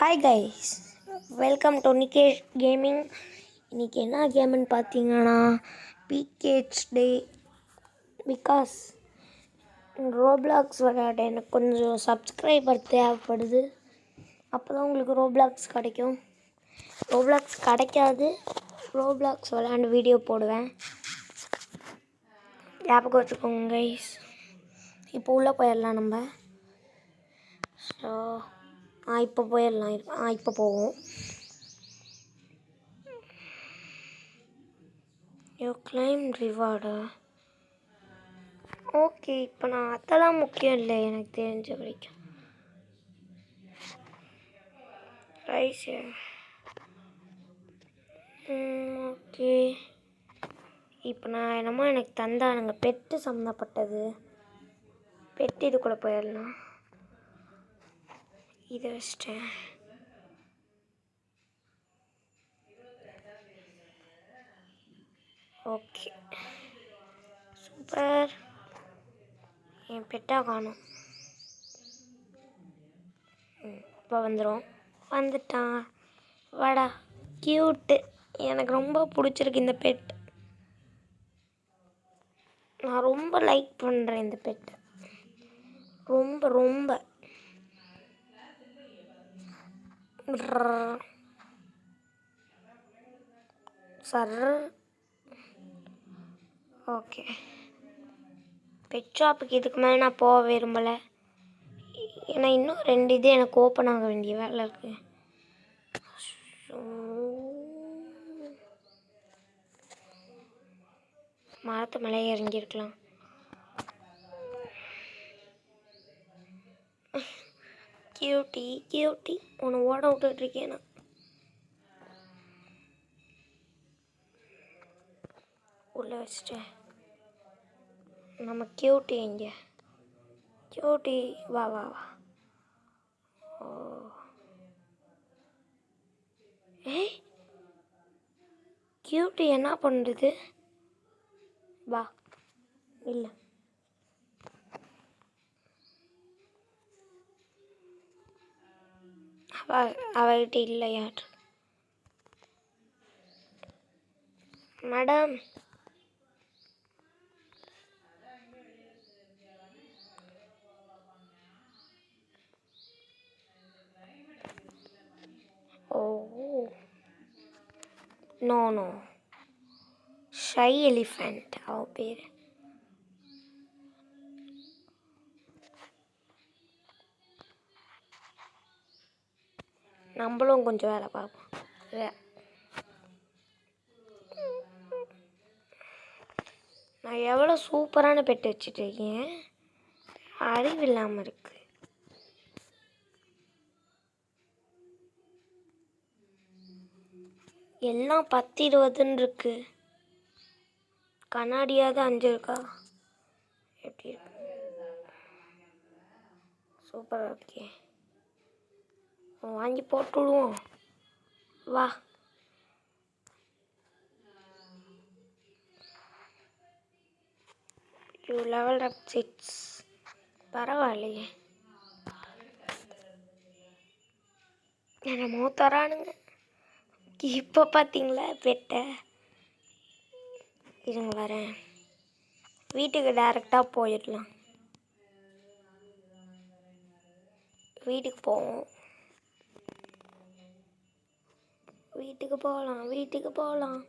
Hi guys, welcome to Nikesh gaming. இன்றைக்கி என்ன கேமுன்னு பார்த்தீங்கன்னா பிகேட்ஸ் டே. பிகாஸ் ரோப்ளாக்ஸ் விளையாட எனக்கு கொஞ்சம் சப்ஸ்கிரைபர் தேவைப்படுது. அப்போ தான் உங்களுக்கு ரோப்ளாக்ஸ் கிடைக்கும். ரோப்ளாக்ஸ் கிடைக்காது, ரோப்ளாக்ஸ் விளையாண்டு வீடியோ போடுவேன். ஞாபகம் வச்சுக்கோங்க கைஸ். இப்போ உள்ளே போயிடலாம் நம்ம. ஸோ இப்போ போயிடலாம். இப்போ போவோம். You claim ரிவார்டா? ஓகே, இப்போ நான் அதெல்லாம் முக்கியம் இல்லை, எனக்கு தெரிஞ்ச வரைக்கும். Rice okay. இப்போ நான் என்னமோ எனக்கு தந்தானுங்க பெட்டு சம்மந்தப்பட்டது. பெட்டு இதுக்குள்ளே போயிடலாம். இதை வச்சிட்டேன். Okay, super. என் பெட்டாக காணும். இப்போ வந்துட்டான். வாடா, கியூட்டு. எனக்கு ரொம்ப பிடிச்சிருக்கு இந்த பெட். நான் ரொம்ப லைக் பண்ணுறேன் இந்த பெட். ரொம்ப ரொம்ப சார். ஓகே, பெட் ஷாப்புக்கு இதுக்கு மேலே நான் போக விரும்பலை. ஏன்னா இன்னும் 2 இது எனக்கு ஓப்பன் ஆக வேண்டிய வேலை இருக்குது. மரத்து மேலே இறங்கியிருக்கலாம். கியூட்டி கியூட்டி, உன்னை ஓட விட்டுட்ருக்கேன் நான். உள்ளே வச்சுட்டேன். நம்ம கியூட்டி எங்கே? கியூட்டி வா வா வா. ஓ ஏய், கியூட்டி என்ன பண்ணுறது? வா. இல்லை, அவகிட்ட இல்லை யார். Madam, oh no no, shy elephant அவ பேர். நம்மளும் கொஞ்சம் வேலை பார்ப்போம். நான் எவ்வளோ சூப்பரான பெட்டு வச்சுட்டு இருக்கேன். அறிவு இல்லாமல் இருக்கு. எல்லாம் 10, 20ன்னு இருக்கு. கண்ணாடியாவது 5 இருக்கா? எப்படி இருக்கு? சூப்பராக இருக்கே. வாங்கி போட்டுடுவோம். வா. You level up 6. பரவாயில்லையே. என்னமோ தரானுங்க. இப்போ பார்த்தீங்களா பெட்டை? இருங்க வரேன். வீட்டுக்கு டைரெக்டாக போயிடலாம். வீட்டுக்கு போவோம். வீட்டுக்கு போகலாம்.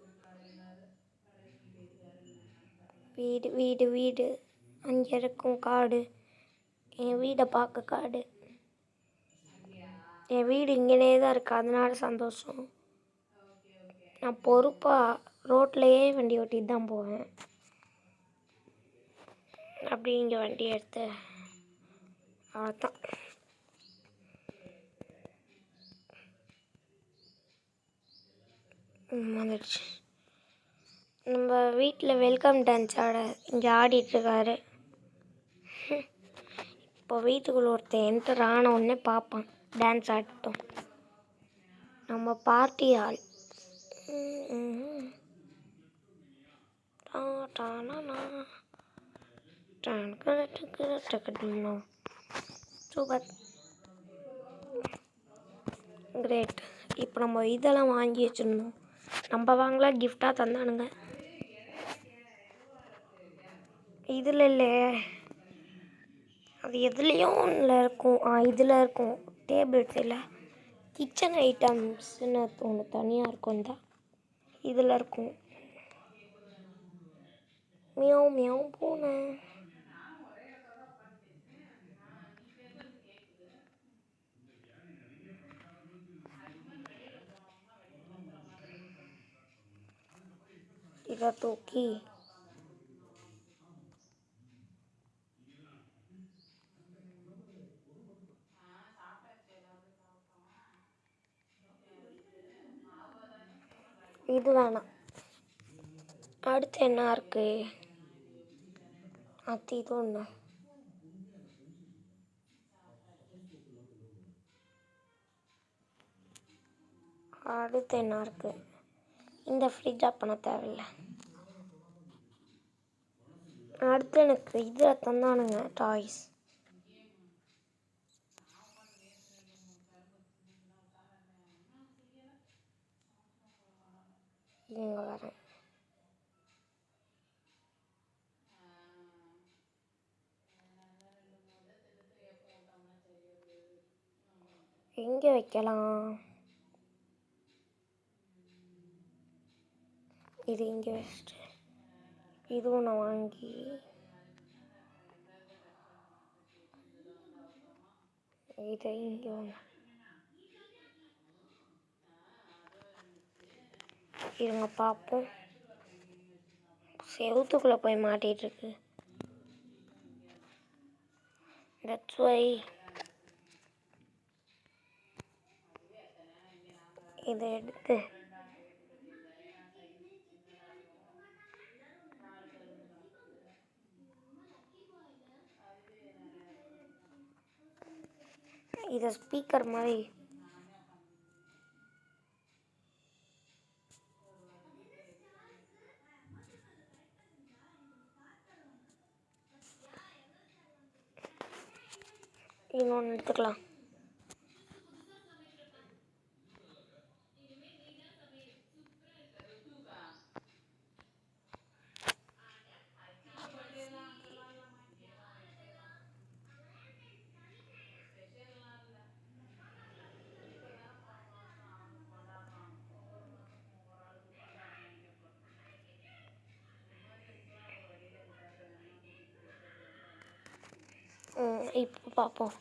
வீடு வீடு வீடு அங்கே இருக்கும் காடு. என் வீடை பார்க்க காடு. என் வீடு இங்கேனே தான் இருக்குது, அதனால சந்தோஷம். நான் பொறுப்பாக ரோட்லேயே வண்டி ஓட்டிட்டு தான் போவேன். அப்படி இங்கே வண்டி எடுத்து அவ்வளோதான். வந்துடுச்சு. நம்ம வீட்டில் வெல்கம் டான்ஸ் இங்கே ஆடிட்டுருக்காரு. இப்போ வீட்டுக்குள்ளே ஒருத்தன் என்டர் ஆன உடனே பார்ப்பான். டான்ஸ் ஆடிட்டோம். நம்ம பார்ட்டி ஆள். சூப்பர். டெக்கரேட். இப்போ நம்ம இதெல்லாம் வாங்கி வச்சிருந்தோம். நம்ம வாங்கலாம், கிஃப்டாக தந்தானுங்க. இதில் இல்லை, அது எதுலேயும் ஒன்றில் இருக்கும். இதில் இருக்கும். டேபிள்ஸ் இல்லை, கிச்சன் ஐட்டம்ஸ்ன்னு ஒன்று தனியாக இருக்கும். தான் இதில் இருக்கும். மியாவ் மியாவ் பூனை. இதை தூக்கி இது வேணாம். அடுத்து என்ன இருக்கு? இது ஒன்று. அடுத்து என்ன இருக்கு? இந்த ஃப்ரிட்ஜ் பண்ண தேவையில்லை. அடுத்து எனக்கு இதில் தந்தானுங்க டாய்ஸ். இங்கே வரேன். எங்கே வைக்கலாம்? இது இங்கே வச்சுட்டு இதுவும் நான் வாங்கி இதை இங்கே ஒன்று. இருங்க பார்ப்போம். செவுத்துக்குள்ளே போய் மாட்டிகிட்ருக்கு. தட்ஸ் வை இதை எடுத்து இதை ஸ்பீக்கர் மாதிரி இன்னொன்று எடுத்துக்கலாம். இப்போ பார்ப்போம்.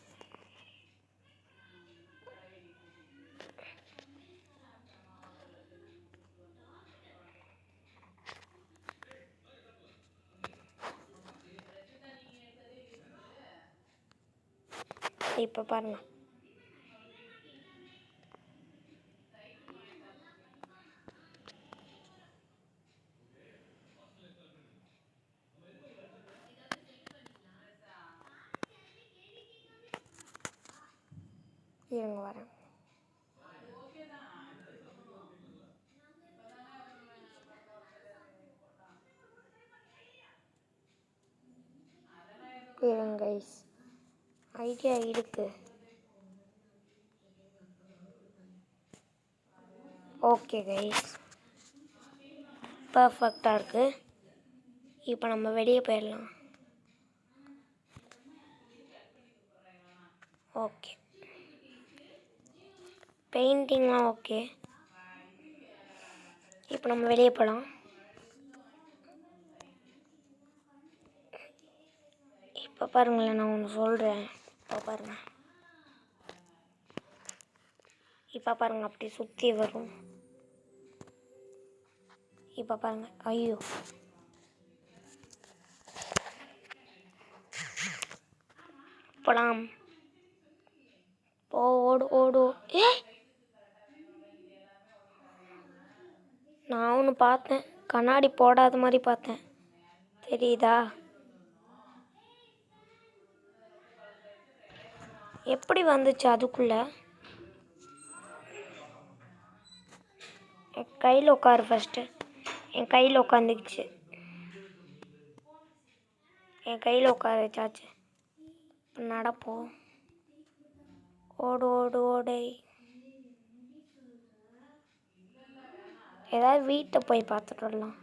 இப்போ பாருங்க. இருங்க வரேன். இருங்க கைஸ், ஐடியா இருக்கு. ஓகே கைஸ், பர்ஃபெக்டாக இருக்குது. இப்போ நம்ம வெளியே போயிடலாம். ஓகே, பெயிண்டிங்லாம் ஓகே. இப்போ நம்ம வெளியே போகலாம். இப்போ பாருங்களேன், நான் ஒன்று சொல்கிறேன். இப்போ பாருங்கள் அப்படி சுற்றி வரும். இப்போ பாருங்கள். ஐயோ, போலாம். ஓடு ஓடு. நான் ஒன்று பார்த்தேன், கண்ணாடி போடாத மாதிரி பார்த்தேன். தெரியுதா? எப்படி வந்துச்சு அதுக்குள்ளே? என் கையில் உட்காரு ஃபஸ்ட்டு. என் கையில் உட்காந்துக்குச்சு. என் கையில் உட்கார வச்சாச்சு. நடப்போம். ஓடு ஓடு ஓடை. ஏதாவது வீட்டை போய் பார்த்துட்டு வரலாம்.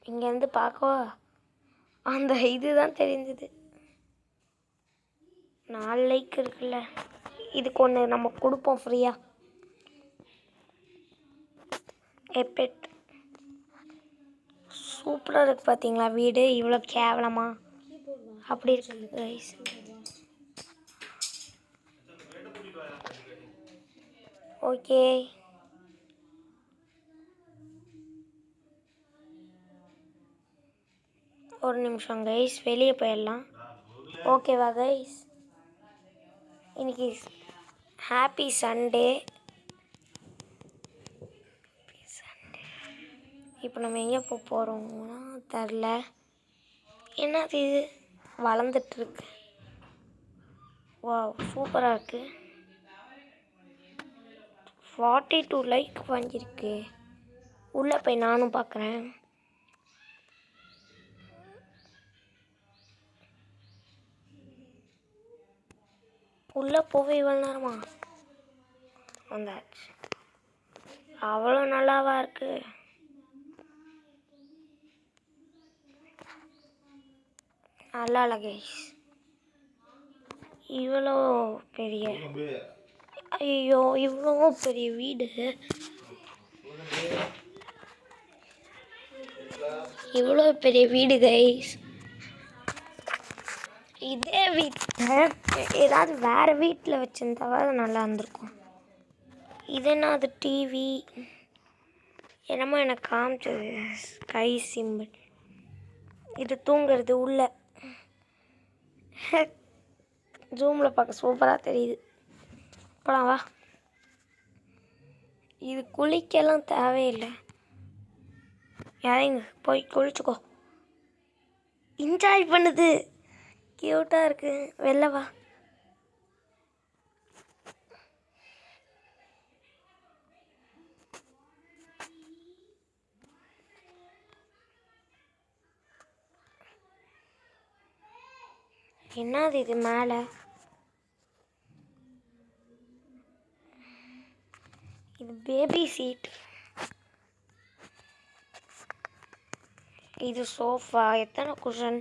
இங்கேருந்து பார்க்கவா அந்த இதுதான் தெரிஞ்சது. 4 லைக் இருக்குல்ல, இதுக்கு ஒன்று நம்ம கொடுப்போம் ஃப்ரீயாக. எப்பெட் சூப்பராக இருக்குது பார்த்தீங்களா வீடு, இவ்வளோ கேவலமா அப்படி இருக்குது கைஸ். ஓகே, ஒரு நிமிஷம் கைஸ், வெளியே போயிடலாம். ஓகேவா கைஸ், இன்னைக்கு ஹாப்பி சண்டே. இப்போ நம்ம எங்கே போக போகிறோம்னா தெரில. என்னது இது வளர்ந்துட்டுருக்கு. வா சூப்பராக இருக்குது. 42 லைக் வாங்கியிருக்கு. உள்ளே போய் நானும் பார்க்குறேன். உள்ளே போவே இவ்வளோ நேரமா வந்தாச்சு. அவ்வளோ நல்லாவா இருக்குது. நல்லா இல்லை கைஸ், இவ்வளோ பெரிய, ஐயோ இவ்வளோ பெரிய வீடு, இவ்வளோ பெரிய வீடு கைஸ். இதே வீட்டில் ஏதாவது வேறு வீட்டில் வச்சுருந்தாவது நல்லா இருந்திருக்கும். இது என்ன, அது டிவி என்னமோ எனக்கு காமிச்சது ஸ்கை சிம்பிள். இது தூங்குறது உள்ள ஜூமில் பார்க்க சூப்பராக தெரியுது. போலாம் வா. இது குளிக்கெல்லாம் தேவையில்லை, யாரைங்க போய் குளிச்சுக்கோ. என்ஜாய் பண்ணுது, க்யூட்டாக இருக்குது. வெளில வா. என்னது இது மேலே, இது பேபி சீட். இது சோஃபா. எத்தனை குஷன்.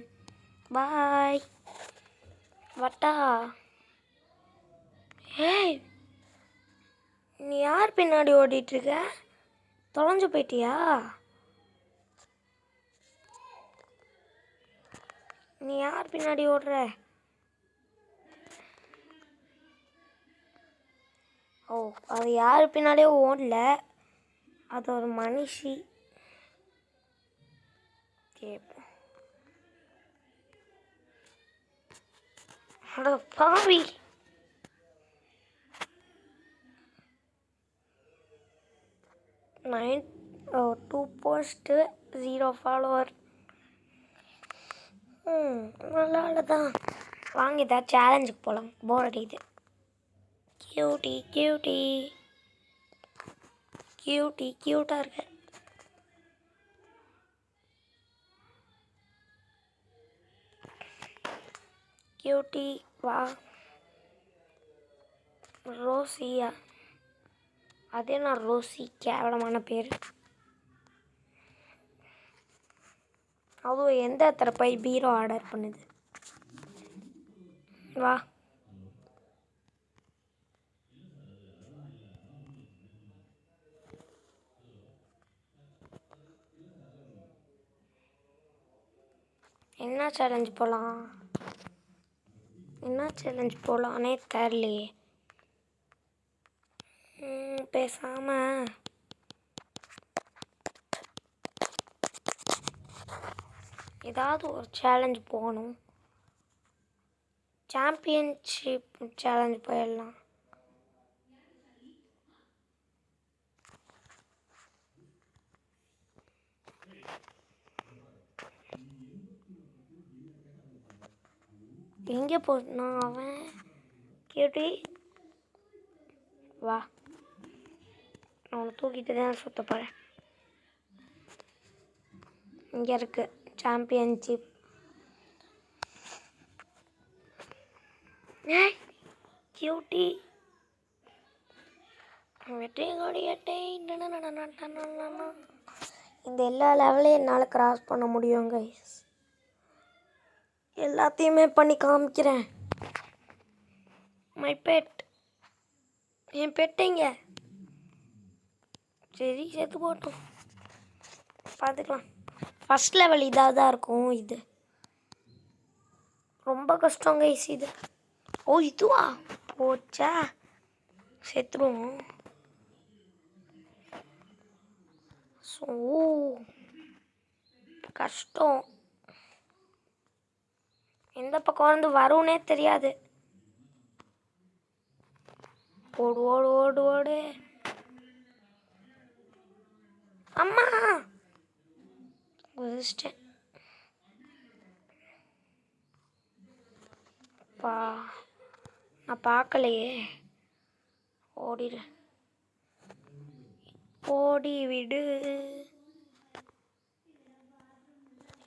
பாய் வட்டா. ஏய் நீ யார் பின்னாடி ஓடிட்டுருக்க? தொலைஞ்சு போயிட்டியா? நீ யார் பின்னாடி ஓடுற? ஓ அது யார் பின்னாடியே ஓடல, அது ஒரு மனுஷி. கேட்போம். அட பாவி, நைன் 2 போஸ்ட்டு 0 ஃபாலோவர். நல்லா தான். வாங்க ஏதாவது சேலஞ்சுக்கு போகலாம், போர் அடிக்குது. கியூட்டி கியூட்டி கியூட்டி க்யூட்டாக இருக்கு. கியூட்டி வா. ரோசியா, அதே நான் ரோசி, கேவலமான பேர். அதுவும் எந்த இடத்துல போய் பீரோ ஆர்டர் பண்ணுது. வா. என்ன சேலஞ்ச் போகலாம், என்ன சேலஞ்ச் போகலான்னே தெரியலையே. பேசாமல் ஏதாவது ஒரு சேலஞ்ச் போகணும். சாம்பியன்ஷிப் சேலஞ்ச் போயிடலாம். எங்கே போனா அவன்? கேட்டி வா, நான் அவனை தூக்கிட்டு தான் சுத்த போகிறேன். இங்கே இருக்கு சாம்பியன்ஷிப். ஏய் கியூட்டி, வெற்றி கொடியட்டை. இந்த எல்லா லெவலையும் என்னால் கிராஸ் பண்ண முடியும் கைஸ். எல்லாத்தையுமே பண்ணி காமிக்கிறேன். My pet. என் பெட்டைங்க. சரி சேர்த்து போட்டோம், பார்த்துக்கலாம். ஃபஸ்ட் லெவல் இதாக தான் இருக்கும். இது ரொம்ப கஷ்டம் கைஸ் இது. ஓ இதுவா போச்சா, செத்துருவோம். ஸோ கஷ்டம். எந்த பக்கம் வந்து வரும்னே தெரியாது. ஓடு ஓடு ஓடு ஓடு. அம்மா குதிச்சிட்டேன். நான் பார்க்கலையே. ஓடிடு, ஓடி விடு,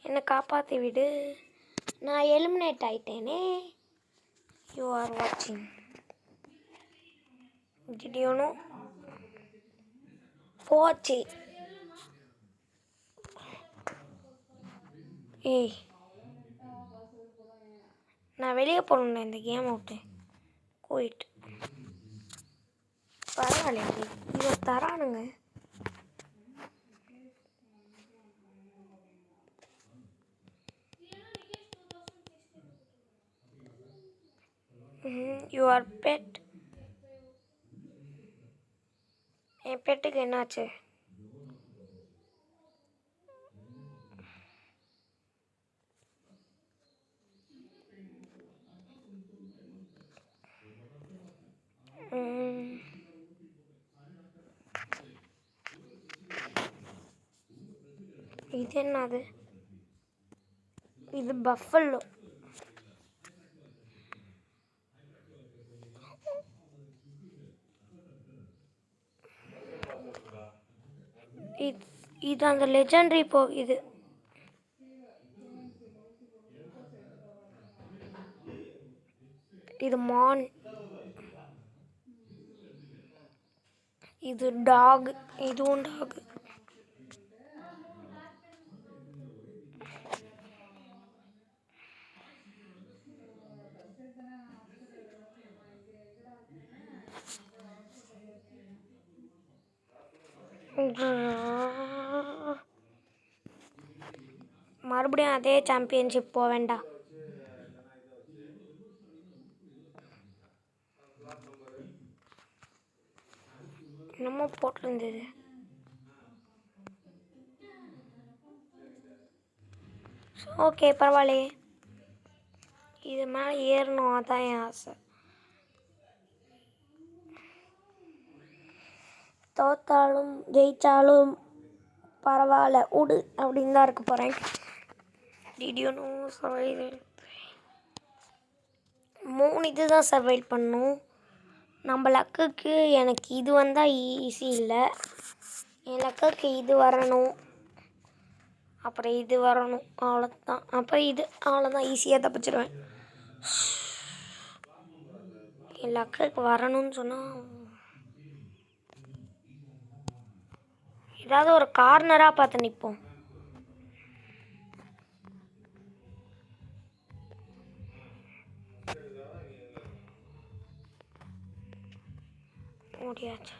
என்னை காப்பாற்றி விடு. நான் எலிமினேட் ஆயிட்டேனே. யூ ஆர் வாட்சிங். Did you know? போச்சு. ஏய் நான் வெளியே போகணுண்ணே இந்த கேம் விட்டு. போயிட்டு பரவாயில்லைங்க, இவன் தரானுங்க. Your bed. என் பெட்டுக்கு என்னாச்சு? இது என்னது? இது பஃபல்லோ. இது அந்த லெஜெண்டரி இது. இது மான். இது டாக். இதுவும் டாக். மறுபடியும் அதே சாம்பியன்ஷிப் போக வேண்டாம். என்னமோ போட்டிருந்தது. ஓகே பரவாயில்லையே. இது மேலே ஏறணும், அதான் என் ஆசை. தோத்தாலும் ஜெயித்தாலும் பரவாயில்ல விடு அப்படின்னு தான் இருக்க போகிறேன். திடீர்னு சர்வைவல் 3 இது தான் சர்வைவ் பண்ணும். நம்ம லக்குக்கு எனக்கு இது வந்தால் ஈஸி இல்லை. என் லக்குக்கு இது வரணும், அப்புறம் இது வரணும், அவ்வளோதான். அப்புறம் இது அவ்வளோதான், ஈஸியாக தப்பிச்சிடுவேன். என் லக்குக்கு வரணும்னு சொன்னால் ஏதாவது ஒரு கார்னராக பார்த்து நிற்போம். முடியாச்சு.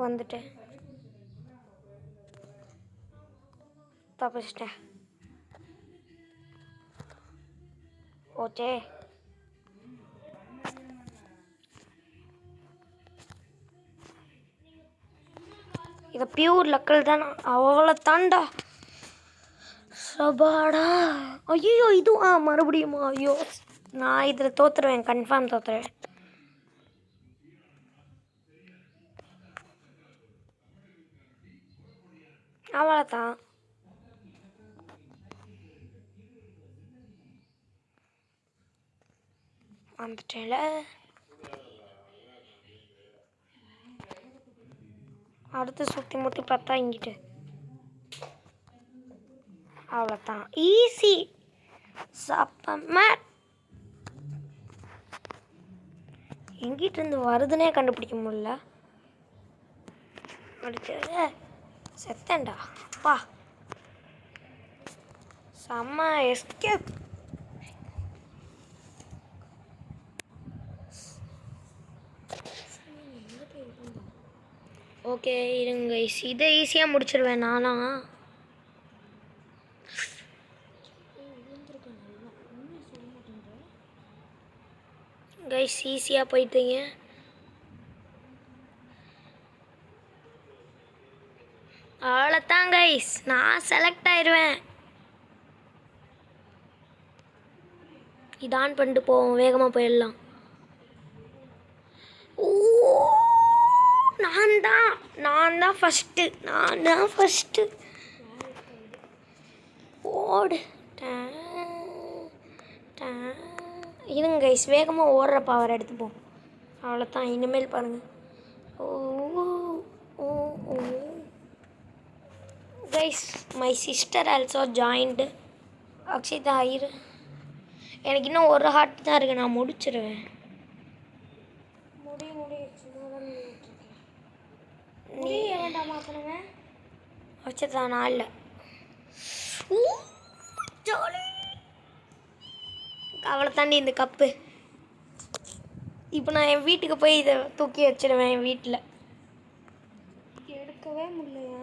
வந்துட்டேன், தப்பிச்சிட்டேன். ஓகே இது பியூர் லக்கல் தான். அவ்வளோ தாண்டா சபாடா. ஐயோ இதுவா மறுபடியுமா? ஐயோ நான் இதில் தோற்றுருவேன், கன்ஃபார்ம் தோற்றுருவேன். அவ்வளோதான். வந்துட்டேன்ல. அடுத்து சுற்றி முற்றி பார்த்தா இங்கிட்டு. அவ்வளோதான், ஈஸி. சப்ப மேட் எங்கிட்ட இருந்து வருதுன்னே கண்டுபிடிக்க முடியல. அடுத்தது செத்தேன்டா அப்பா. செம்ம எஸ்கேப். ஓகே இருங்க இதை ஈஸியாக முடிச்சிடுவேன் நானா. கைஸ் ஈஸியாக போயிட்டீங்க. அவ்வளோதான் கைஸ், நான் செலக்ட் ஆயிடுவேன். இதான் பண்ணிட்டு போவோம், வேகமாக போயிடலாம். ஓ நான் தான் ஃபஸ்ட்டு. ஓடு. இருங்க கைஸ், வேகமாக ஓடுற பவர் எடுத்துப்போம். அவ்வளோதான், இனிமேல் பாருங்கள். ஓ guys, my sister also joined. Akshita இரு, எனக்கு இன்னும் ஒரு ஹார்ட் தான் இருக்குது, நான் முடிச்சிடுவேன். அக்ஷிதா நான் இல்லை. அவளை தாண்டி இந்த கப்பு. இப்போ நான் என் வீட்டுக்கு போய் இதை தூக்கி வச்சிடுவேன். என் வீட்டில் எடுக்கவே முடியலையா?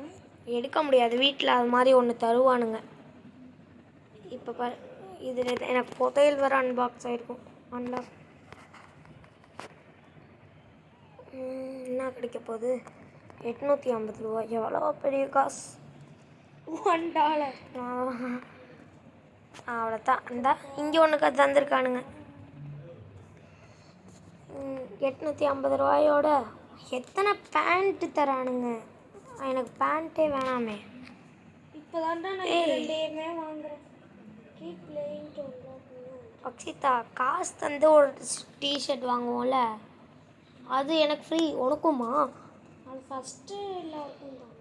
எடுக்க முடியாது, வீட்டில் அது மாதிரி ஒன்று தருவானுங்க. இப்போ பாரு, இதில் எனக்கு புதையல் வர அன்பாக்ஸ் ஆகிருக்கும். அன்லாக் என்ன கிடைக்க போகுது? 850 ரூபா, எவ்வளோ பெரிய காசு. $1. அவ்வளோதான். இந்தா இங்கே ஒன்று தந்துருக்கானுங்க. 850 ரூபாயோட எத்தனை பேண்ட்டு தரானுங்க. எனக்கு பேண்ட்டே வேணாமே. இப்போ தான்டா நான் ரெண்டையுமே வாங்குறேன். அக்ஷிதா, காசு தந்து ஒரு டிஷர்ட் வாங்குவோம்ல, அது எனக்கு ஃப்ரீ. உனக்குமா? அது ஃபஸ்ட்டு எல்லாருக்கும் தான்.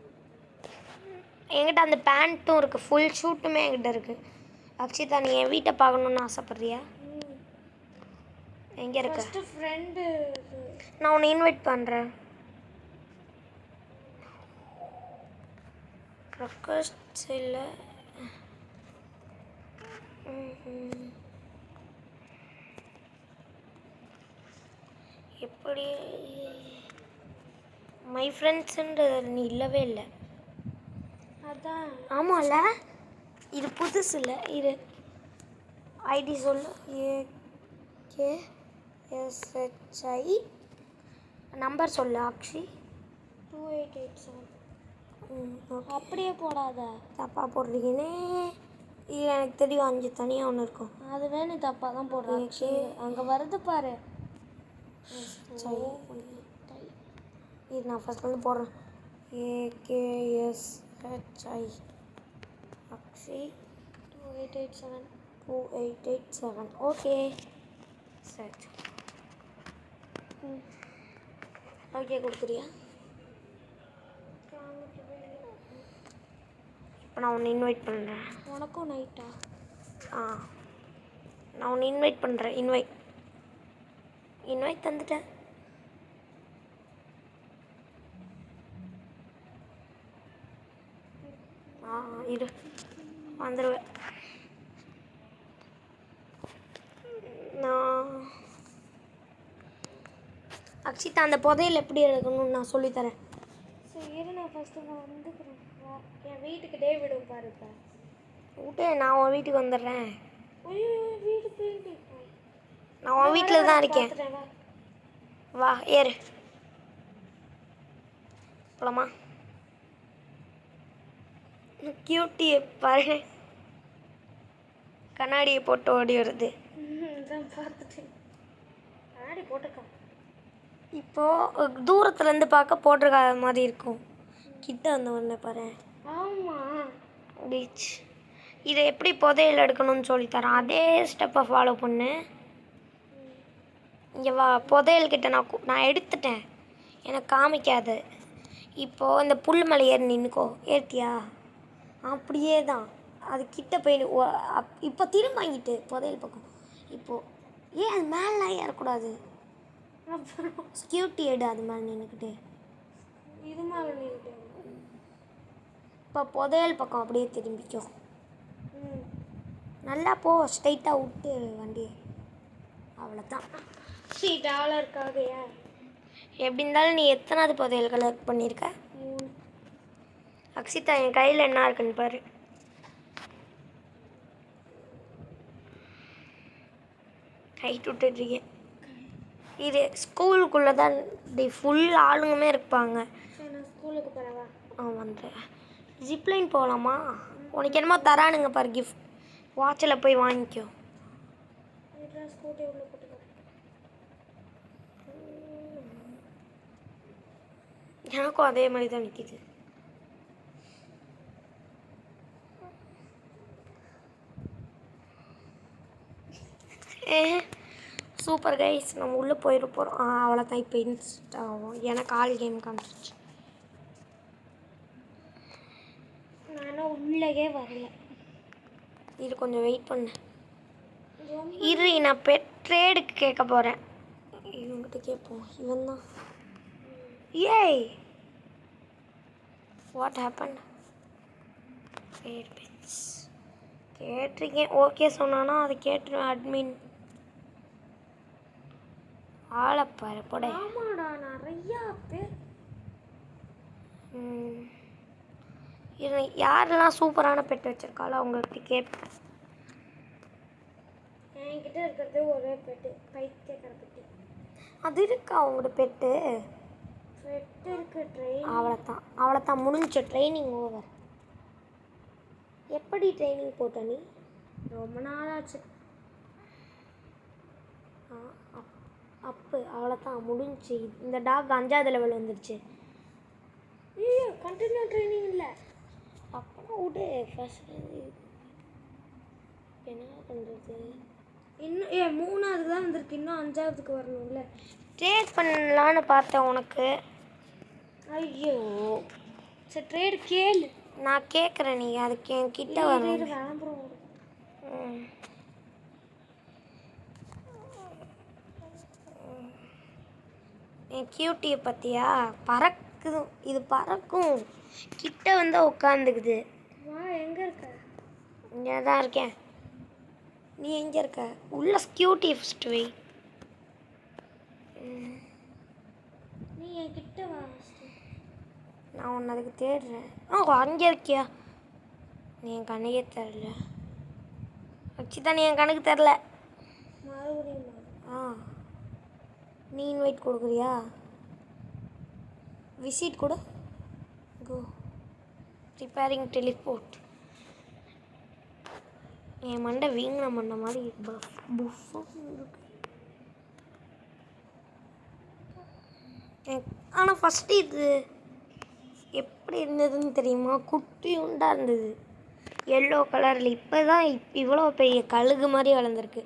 என்கிட்ட அந்த பேண்ட்டும் இருக்குது, ஃபுல் ஷூட்டுமே என்கிட்ட இருக்குது. அக்ஷிதா, நீ என் வீட்டை பார்க்கணுன்னு ஆசைப்பட்றியா? எங்கே இருக்க? ஃப்ரெண்டு, நான் உன்னை இன்வைட் பண்ணுறேன். ரெக்வஸ்ட் இல்லை. எப்படி மை ஃப்ரெண்ட்ஸுன்றது நீ இல்லவே இல்லை. அதான். ஆமாம்ல, இது புதுசு இல்லை. இது ஐடி சொல்லு. AKSHI நம்பர் சொல்லு அக்ஷி. 2887. அப்படியே போடாத, தப்பாக போடுறீங்கன்னே. இது எனக்கு தெரியும், 5 தனியாக ஒன்று இருக்கும். அதுவே நீ தப்பாக தான் போடுறேன். அங்கே வருது பாரு. இது நான் ஃபஸ்ட்லேருந்து போடுறேன். AKSHI அக்ஷி 2887. ஓகே சரி, ஓகே கொடுக்குறியா? இப்போ நான் உன்னை இன்வைட் பண்ணுறேன். உனக்கும் நைட்டா? நான் உன்னை இன்வைட் பண்ணுறேன். இன்வைட் தந்துட்டேன். இரு, வந்துடுவேன். நான் அக்ஷிதா, அந்த புதையல் எப்படி எடுக்கணும்னு நான் சொல்லித்தரேன். சரி, நான் ஃபஸ்ட்டு வந்துக்கிறேன். என் வீட்டுக்கிட்டே விடும் பாருப்பா. விட்டு நான் உன் வீட்டுக்கு வந்துடுறேன். ஐயோ, வீட்டுக்கு நான் உன் வீட்டில் தான் இருக்கேன். வா ஏறு, போலாமா? கியூட்டியை பாரு, கண்ணாடியை போட்டு ஓடி வருது. பார்த்துட்டேன், கண்ணாடி போட்டிருக்கான். இப்போது தூரத்துலேருந்து பார்க்க போட்டிருக்காத மாதிரி இருக்கும். கிட்ட வந்து ஒன்று பாரு. ஆமாம், பீச். இதை எப்படி புதையல் எடுக்கணும்னு சொல்லித்தரேன். அதே ஸ்டெப்பை ஃபாலோ பண்ணு. இங்கே வா, புதையல்கிட்ட நான் எடுத்துட்டேன், எனக்கு காமிக்காது. இப்போது இந்த புல் மேலே ஏறி நின்றுக்கோ. ஏற்றியா? அப்படியே தான், அது கிட்ட போய் இப்போ திரும்ப வாங்கிட்டு புதையல் பக்கம். இப்போது அது மேலாம் ஏறக்கூடாது. அப்புறம் ஸ்கியூட்டி எடு அது மாதிரி நின்றுக்கிட்டு. இது மேலே நின்றுட்டு. இப்போ புதையல் பக்கம் அப்படியே திரும்பிக்கோ. ம். நல்லா போ, ஸ்ட்ரைட்டாக விட்டு வண்டி. அவ்வளோதான். $3 எப்படி இருந்தாலும் நீ எத்தனாவது புதையல் கலெக்ட் பண்ணியிருக்க? 3. அக்ஷிதா, என் கையில் என்ன இருக்குன்னு பாரு. கைட்டு விட்டுட்ருக்கேன். இது ஸ்கூலுக்குள்ளே தான் ஃபுல் ஆளுங்களுமே இருப்பாங்க. சரி, நான் ஸ்கூலுக்கு போகிறவா? வந்துடுறேன். ஜிப்லைன் போகலாமா? உனக்கு என்னமோ தரானுங்க பாரு கிஃப்ட். வாட்சில் போய் வாங்கிக்கோ. வீட்டில் ஸ்கூட்டி உள்ள போட்டுக்கிறேன். எனக்கும் அதே மாதிரி தான் நிற்கிது. சூப்பர் கைஸ், நம்ம உள்ளே போயிட போகிறோம். அவ்வளோதான். இப்போ இன்ஸ்ட் ஆகும். எனக்கு ஆல் கேம் காமிச்சிச்சு. நானும் உள்ளே வரல. இது கொஞ்சம் வெயிட் பண்ணு. இரு, நான் ட்ரேடுக்கு கேட்க போகிறேன். இவங்ககிட்ட கேட்போம். இவன் தான். ஏய், வாட் ஹேப்பன்? கேட்டிருக்கேன். ஓகே சொன்னானா அதை கேட்டுருவேன். அட்மின் ஆளப்பாரு போட. ஆமாடா, நிறையா பேர். இது யாரெல்லாம் சூப்பரான பெட் வச்சுருக்காளோ அவங்கள்ட்ட கேட்பேன். என்கிட்ட இருக்கிறது ஒரே பெட்டு, பைத்தியக்கார பெட்டு. அது இருக்கா உங்களோட பெட்டு? பெட்டு இருக்கு. ட்ரெயின். அவ்வளோதான் முடிஞ்ச. Training over. எப்படி ட்ரைனிங் போட்ட நீ? ரொம்ப நாளாச்சு. அவ்வளோதான் முடிஞ்சு. இந்த டாக் 5வது லெவல் வந்துடுச்சு. ஐயோ, கண்டினியூ ட்ரைனிங் இல்லை. அப்புறம் விடு. ஃபர்ஸ்ட் என்ன பண்ணுறது? இன்னும் 3வது தான் வந்திருக்கு. இன்னும் 5வதுக்கு வரணும்ல. ட்ரேட் பண்ணலான்னு பார்த்தேன் உனக்கு. ஐயோ, சரி ட்ரேடு கேளு. நான் கேட்குறேன், நீ அதுக்கு என் கிட்ட வரும். விளம்பரம். என் கியூட்டியை பற்றியா? பறக்குது. இது பறக்கும். கிட்ட வந்து உட்காந்துக்குது. வா, எங்கே இருக்க? இங்கே தான் இருக்கேன். நீ எங்கே இருக்க? உள்ள கியூட்டி ஃபஸ்ட்டு வை. நீ என் கிட்ட வா. நான் உன்னை அதுக்கு தேடுறேன். அங்கே இருக்கியா? நீ என் கண்ணுக்கே தெரில. அக்ஷிதா, நீ என் கணக்கு தெரில. மறுபடியும் நீ இன்வைட் கொடுக்குறியா? விசிட் கொடு. கோ. Preparing teleport. என் மண்டை வீங்கின மண்டை மாதிரி இருக்கு. ஆனால் ஃபஸ்ட்டு இது எப்படி இருந்ததுன்னு தெரியுமா? குட்டி உண்டாக இருந்தது, எல்லோ கலரில். இப்போ தான் இவ்வளோ பெரிய கழுகு மாதிரி வளர்ந்துருக்கு.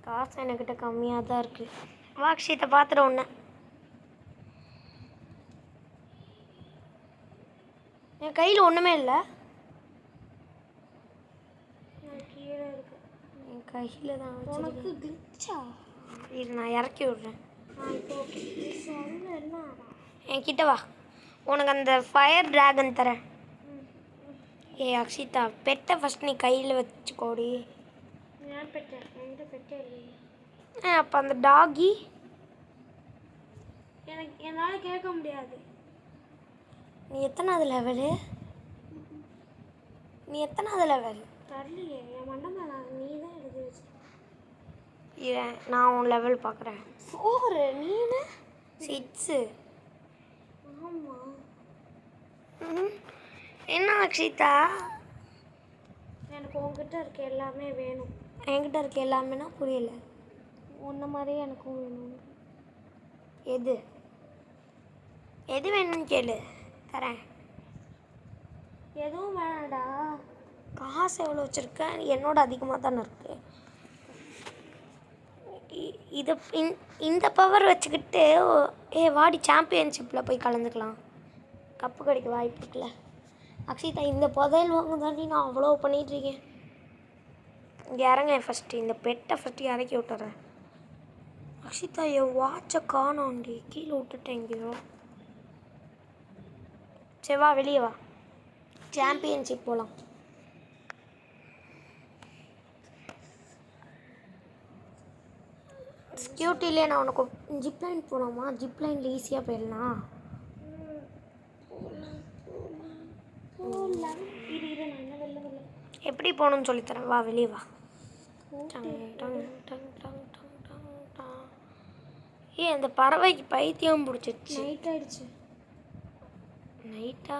காசு என்கிட்ட கம்மியாக தான் இருக்குது. வாக்ஷித்தை பார்த்துட ஒன்று. என் கையில் ஒன்றுமே இல்லை. கீழே இருக்கு. என் கையில் தான் உனக்கு கிளிச்சா? இது நான் இறக்கி விட்றேன். என்ன? என்கிட்ட வா, உனக்கு அந்த ஃபயர் ட்ராகன் தரேன். அக்ஷிதா, பெட்டை ஃபஸ்ட் நீ கையில் வச்சுக்கோடி. நான் பெட்டேன். என்கிட்ட பெட்டே இல்லை. அப்போ அந்த டாகி என்னால் கேட்க முடியாது. நீ எத்தனாவது லெவலு? தரலையே, என் மண்டை நீ தான் எழுதி வச்சு. நான் உன் லெவல் பார்க்குறேன். 4. நீனு 6. ஆமாம். என்ன அக்ஷிதா? எனக்கு உங்ககிட்ட இருக்க எல்லாமே வேணும். என்கிட்ட இருக்க எல்லாமேனா புரியல. உன்ன மாதிரியே எனக்கும் வேணும். எது வேணும்னு கேளு, தரேன். எதுவும் வேணாடா. காசு எவ்வளோ வச்சுருக்க? என்னோட அதிகமாக தானே இருக்குது. இது இந்த பவர் வச்சுக்கிட்டு வாடி சாம்பியன்ஷிப்பில் போய் கலந்துக்கலாம். கப்பு கிடைக்க வாய்ப்பு இருக்குல்ல. அக்ஷிதா, இந்த புதையல் வாங்க தாண்டி நான் அவ்வளோ பண்ணிகிட்ருக்கேன். இங்கே இறங்க. ஃபஸ்ட்டு இந்த பெட்டை இறக்கி விட்டுறேன். அக்ஷிதா என் வாட்சை காணோண்டி, கீழே விட்டுட்டேன் எங்கேயோ. சரி வா, வெளியே வா, சாம்பியன்ஷிப் போகலாம். ஸ்கியூட்டிலே நான் உனக்கு ஜிப்லைன் போகலாமா? ஜிப்லைனில் ஈஸியாக போயிடலாம். எப்படி போகணும்னு சொல்லித்தரேன், வா வெளியே வா. ஏன் இந்த பறவைக்கு பைத்தியம் பிடிச்சிருச்சு. நைட் ஆயிடுச்சு. நைட்டா?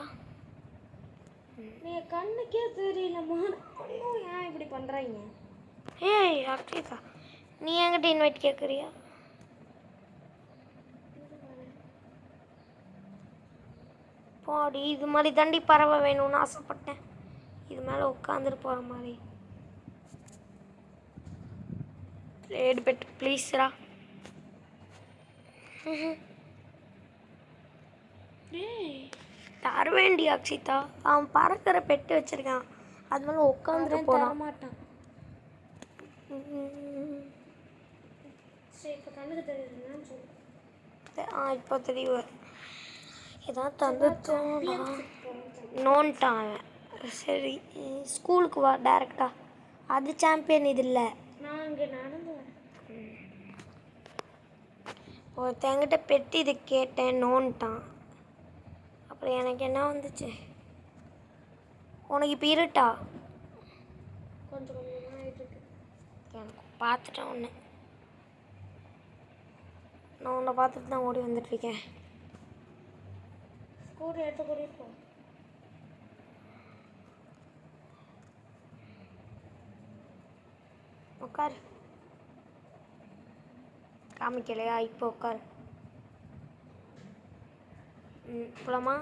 நீ கண்ணுக்கே தெரியலம்மா, ஏன் இப்படி பண்ணுறாங்க? ஏய் அக்ஷிதா, நீ என்கிட்ட இன்வைட் கேட்குறியா? பாடி, இது மாதிரி தாண்டி பறவை வேணும்னு ஆசைப்பட்டேன். இது மேலே உட்காந்துட்டு போகிற மாதிரி. லேட் பெட் ப்ளீஸ்ரா. தருவேண்டி அக்ஷிதா, அவன் பறக்கிற பெட்டு வச்சிருக்கான், அது மேலே உட்காந்துட்டு போகிறான். மாட்டான். சரி, இப்போ கண்ணுக்கு தெரியுதுன்னு சொல்லு. இப்போ தெரியும். ஏதாவது தந்து நோன்ட்டான் அவன். சரி ஸ்கூலுக்கு வா டேரெக்டா. அது சாம்பியன் இது இல்லை. நான் இங்கே நடந்து வரேன். ஒருத்தங்கிட்ட பெட்டு இது கேட்டேன், நோன்ட்டான். அப்புறம் எனக்கு என்ன வந்துச்சு, உனக்கு இப்போ இருட்டா? கொஞ்சம் கொஞ்சமாக ஆகிட்டு இருக்கு. எனக்கு பார்த்துட்டேன் ஒன்று, நான் உன்னை பார்த்துட்டு தான் ஓடி வந்துட்டுருக்கேன். ஸ்கூல் எடுத்து கூட்டிகிட்டு போ. உட்காரு. காமிக்கலையா? இப்போ உட்காரு. போலாமா?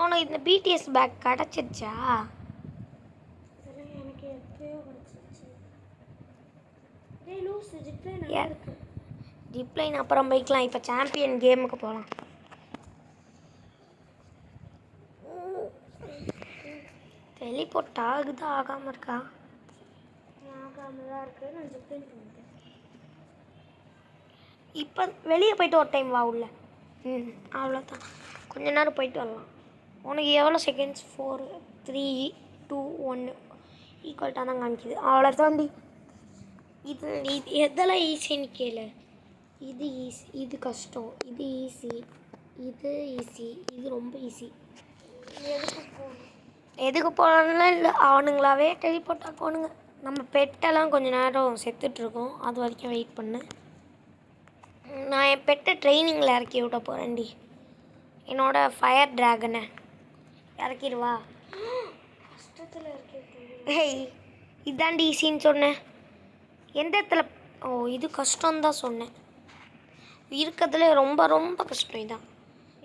உனக்கு இந்த பிடிஎஸ் பேக் கிடச்சிருச்சா? எனக்கு எப்பயோ கிடச்சிருச்சு. லூஸ் ஜிப்லைன் இருக்கு. ஜிப்லைன் அப்புறம் போய்க்கலாம், இப்போ சாம்பியன் கேமுக்கு போகலாம். டெலிபோர்ட் ஆகுதா ஆகாமல் இருக்கா? ஆகாமல் தான் இருக்குது. நான் ஜிப்லைன் பண்ணிட்டேன். இப்போ வெளியே போயிட்டு ஒரு டைம் வா உள்ள. அவ்வளோதான், கொஞ்ச நேரம் போயிட்டு வரலாம். உனக்கு எவ்வளோ செகண்ட்ஸ்? 4 3 2 1 ஈக்குவல்ட்டாக தான் காமிக்குது. அவ்வளோதாண்டி. இது எதெல்லாம் ஈஸின்னு கேளு. இது ஈஸி, இது கஷ்டம், இது ஈஸி, இது ஈஸி, இது ரொம்ப ஈஸி. எதுக்கு போகலான்லாம் இல்லை, அவனுங்களாவே டெலிபோர்ட் ஆக்குவானுங்க. நம்ம பெட்டெல்லாம் கொஞ்சம் நேரம் செத்துட்ருக்கோம், அது வரைக்கும் வெயிட் பண்ணு. நான் என் பெட்டை ட்ரைனிங்கில் இறக்கி விட போகிறேன்டி. என்னோடய ஃபயர் ட்ராகனை இறக்கிடுவா. கஷ்டத்தில் இருக்கேன். ஹேய், இதாண்டி ஈஸின்னு சொன்னேன். எந்த இடத்துல? ஓ, இது கஷ்டம்தான் சொன்னேன். இருக்கிறதுல ரொம்ப ரொம்ப கஷ்டம் இதான்.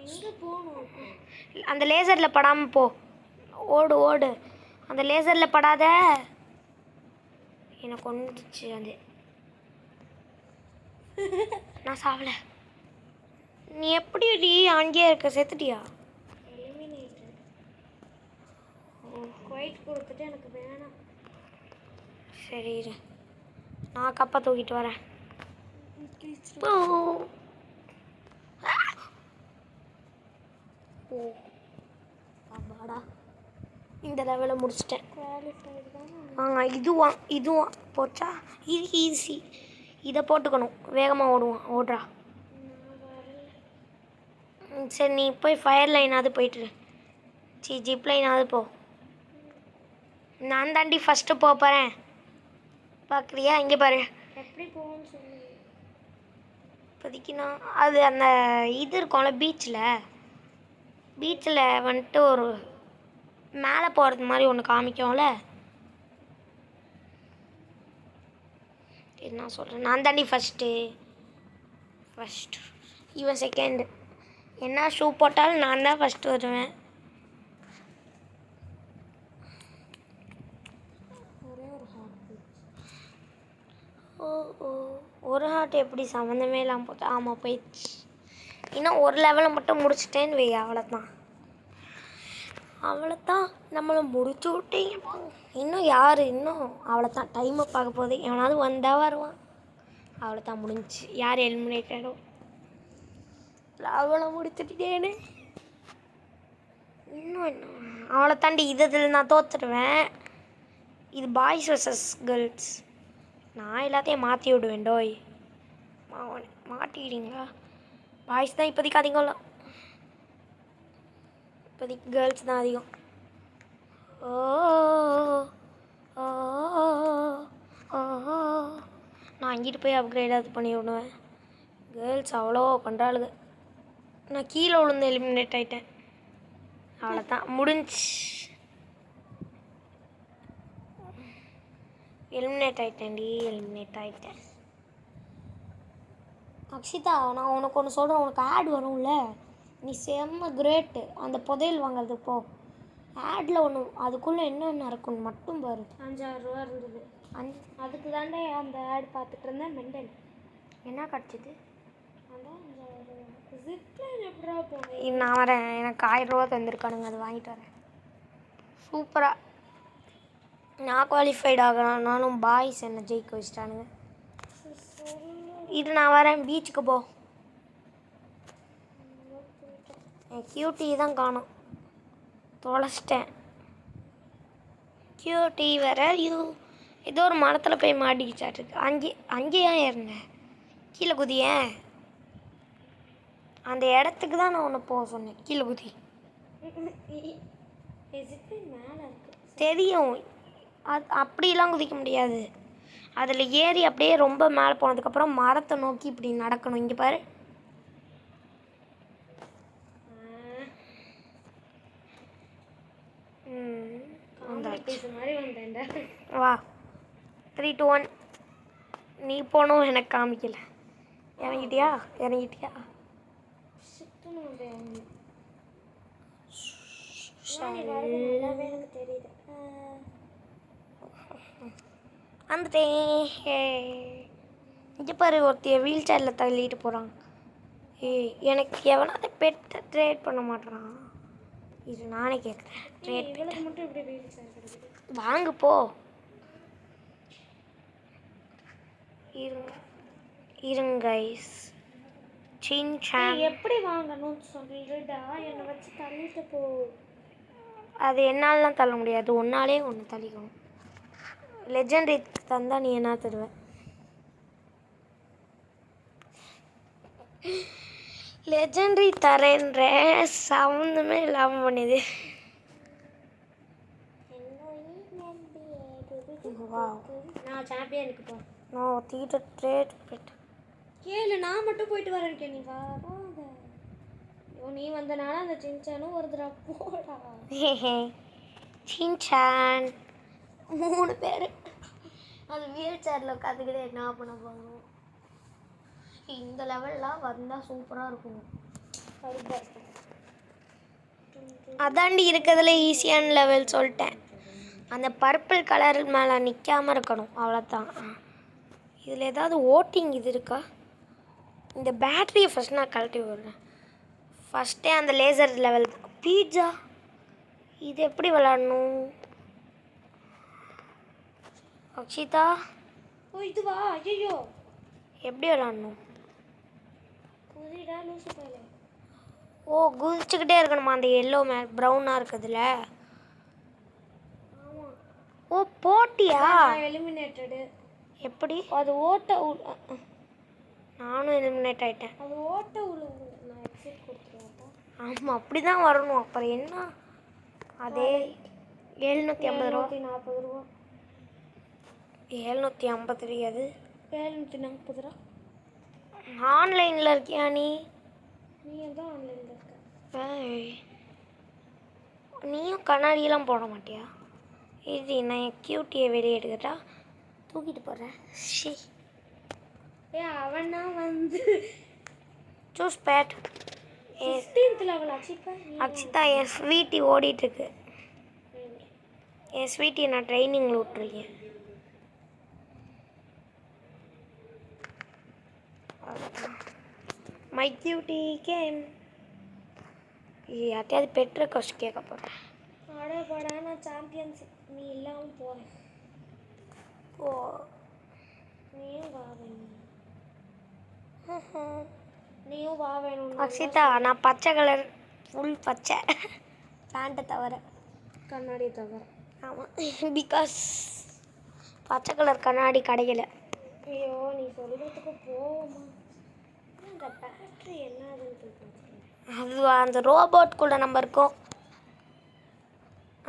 எங்கே போகணும்? அந்த லேசரில் படாமல் போ. ஓடு ஓடு, அந்த லேசரில் படாத. எனக்கு வந்துச்சு அது. நான் சாவலை. நீ எப்படி அங்கேயே இருக்க? செத்துட்டியா? எலிமினேட்டர். குவைட் கொடுத்துட்டு எனக்கு வேணாம். சரி இரு, நான் கப்பை தூக்கிட்டு வரேன். ஓ அப்பாடா, இந்த லெவலை முடிச்சிட்டேன். இதுவும் போச்சா? இது ஈஸி, இதை போட்டுக்கணும். வேகமாக ஓடுறா. சரி நீ போய் ஃபயர் லைனாவது போயிட்டுரு. ஜிப் லைனாவது போ. நான் தாண்டி ஃபஸ்ட்டு போகிறேன், பார்க்குறியா? இங்கே பாரு. எப்படி போகணும்னு சொல்லி. இப்போதைக்கு நான் அது அந்த இது இருக்கும்ல பீச்சில் வந்துட்டு ஒரு மேலே போகிறது மாதிரி ஒன்று காமிக்கும்ல. என்ன சொல்கிறேன், நான் தாண்டி ஃபஸ்ட்டு. இவன் செகண்டு. என்ன ஷூ போட்டாலும் நான் தான் ஃபஸ்ட்டு வருவேன். ஒரு ஹார்ட் எப்படி சம்மந்தமே இல்லாமல் போச்சு? ஆமாம் போயிடுச்சு. இன்னும் ஒரு லெவலை மட்டும் முடிச்சிட்டேன்னு வை, அவ்வளோதான். அவ்வளோதான், நம்மளை முடிச்சு விட்டீங்க. இன்னும் யார் இன்னும் அவ்வளோதான், டைமை பார்க்க போகுது. எவனாவது வந்தால் வருவான். அவ்வளோதான், முடிஞ்சிச்சு. யார் எலிமினேட்டடோ அவளை முடிச்சுட்டேன்னு. இன்னும் என்ன அவளை தாண்டி இதில் நான் தோத்துடுவேன். இது பாய்ஸ் வர்சஸ் கேர்ள்ஸ். நான் எல்லாத்தையும் மாற்றி விடுவேன். டோய் மாட்டிக்கிட்டீங்களா? பாய்ஸ் தான் இப்போதைக்கு அதிகம்ல, இப்போதைக்கு கேர்ள்ஸ் தான் அதிகம். ஓ ஓ ஓ நான் அங்கிட்டு போய் அப்கிரேடாவது பண்ணி விடுவேன். கேர்ள்ஸ் அவ்வளோ பண்ணுறாளுங்க. நான் கீழே விழுந்து எலிமினேட் ஆகிட்டேன். அவ்வளோதான், முடிஞ்சு. எலிமினேட் ஆகிட்டேன்டி, எலிமினேட் ஆகிட்டேன். அக்ஷிதா, நான் உனக்கு ஒன்று சொல்கிறேன். உனக்கு ஆட் வரும்ல, நீ செம்ம கிரேட்டு. அந்த புதையல் வாங்குறது போ. ஆடில் ஒன்று அதுக்குள்ளே என்னென்ன இருக்குன்னு மட்டும் பாரு. 5,000 ரூபா இருந்தது. அதுக்கு தாண்டே அந்த ஆட் பார்த்துட்டு இருந்தேன். மெண்டல் என்ன கிடச்சிது? அதான் 5,000 ரூபா. ஜிப்லைன் எப்படா போவேன்? நான் வரேன், எனக்கு 1000 ரூபா தந்திருக்கானுங்க, அது வாங்கிட்டு வரேன். சூப்பராக நான் குவாலிஃபைட் ஆகலான்னாலும் பாய்ஸ் என்னை ஜெயிக்க வச்சிட்டானுங்க. இது நான் வரேன், பீச்சுக்கு போ. என் கியூட்டி தான் காணும், தொலைச்சிட்டேன். கியூட்டி வேற யூ ஏதோ ஒரு மரத்தில் போய் மாட்டிக்கிச்சாட்டுருக்கு. அங்கேயே ஏறினேன். கீழே குதியேன். அந்த இடத்துக்கு தான் நான் உன்னை போக சொன்னேன். கீழே குதி. மேலே இருக்கு தெரியும், அது அப்படிலாம் குதிக்க முடியாது. அதில் ஏறி அப்படியே ரொம்ப மேலே போனதுக்கப்புறம் மரத்தை நோக்கி இப்படி நடக்கணும். இங்கே பாரு. மாதிரி வந்தேன்டா. வா, 3, 2, 1. நீ போனோம், எனக்கு காமிக்கல. இறங்கிட்டியா? இறங்கிட்டியா? எனக்கு தெரியுது. வந்துட்டேன். இங்கே பாரு, ஒருத்தைய வீல் சேரில் தள்ளிட்டு போகிறான். எனக்கு எவனாவது பெட்டை ட்ரேட் பண்ண மாட்டேறான். இது நானே கேட்குறேன். ட்ரேட் இவளுக்கு மட்டும் எப்படி வீல் சேர் கிடைக்குது? வாங்கு போ. இருங்க சின்சான், எப்படி வாங்கணும்னு சொல்லிடுடா. என்னை வச்சு தள்ளிட்டு போ. அது என்னாலலாம் தள்ள முடியாது, ஒன்னாலே ஒன்று தள்ளிக்கணும். லெஜெண்டரி தந்தா நீ என்ன தருவ? லெஜெண்டரி தரேன்ற சம்மந்தமே இல்லாமல் பண்ணுது. நான் சாம்பியனுக்கு போ. நான் தீட்ட ட்ரேட் பெட் கேளு, நான் மட்டும் போயிட்டு வரேன். நீ வராத. நீ வந்தனால அந்த சின்சானும் ஒரு தடவை போடா. சின்சான் 3 பேர் அது வீல் சேரில் உட்காந்துக்கிட்டு என்ன பண்ண போகணும்? இந்த லெவல்லாம் வந்தால் சூப்பராக இருக்கும். அதாண்டி இருக்கிறதுல ஈஸியான லெவல் சொல்லிட்டேன். அந்த பர்பிள் கலர் மேலே நிற்காமல் இருக்கணும், அவ்வளோதான். இதில் ஏதாவது ஓட்டிங் இது இருக்கா? இந்த பேட்டரியை ஃபஸ்ட் நான் கழட்டி விடுறேன். ஃபஸ்ட்டே அந்த லேசர் லெவல். பீட்சா இது எப்படி விளாடணும்? அக்ஷிதா, ஓ இதுவா? ஐயோ, எப்படி விளாடணும்? புரியுதா லூசு பாரு. ஓ, குதிச்சுக்கிட்டே இருக்கணுமா? அந்த எல்லோ ப்ரௌனாக இருக்குதுல்ல. ஆமாம். ஓ, போட்டியா? எலிமினேட்டடு. எப்படி? அது ஓட்ட நானும் எலிமினேட் ஆகிட்டேன். அது ஓட்ட உழுவு. நான் எக்ஸிட் கொடுத்துருவேன்ப்பா. ஆமாம், அப்படி தான் வரணும். அப்புறம் என்ன? அதே 750 ரூபா. 740 ரூபா. 750 ரூபாது. 740 ரூபா. ஆன்லைனில் இருக்கியா நீ? நீ தான் ஆன்லைனில் இருக்க. நீயும் கண்ணாடியெல்லாம் போட மாட்டியா? இது நான் என் கியூட்டியை வெளியே எடுக்கட்டா? தூக்கிட்டு போகிறேன். ஷி, அவனா வந்து choose pet. 15th level Akshita, என் ஸ்வீட்டி ஓடிட்டுருக்கு. என் ஸ்வீட்டியை நான் ட்ரைனிங்கில் விட்டுருக்கேன். My cutie game. யார்ட்டையாவது பெட் ரெக்வஸ்ட் கேட்க போகிறேன். படா நான் சாம்பியன்ஷிப் நீ இல்லாமல் போகிறேன். ஓ நீயும் வா வேணும். நீயும் வா வேணும். அக்ஷிதா நான் பச்சை கலர் ஃபுல் பச்சை பேண்ட்டை தவிர. கண்ணாடி தவிர. ஆமாம் பிகாஸ் பச்சை கலர் கண்ணாடி கிடைக்கல. ஐயோ நீ சொல்கிறதுக்கு போவோமா? இந்த பேட்ரி என்னதுன்னு சொல்லுங்க. அது அந்த ரோபோட் கூட நம்ம இருக்கோம்.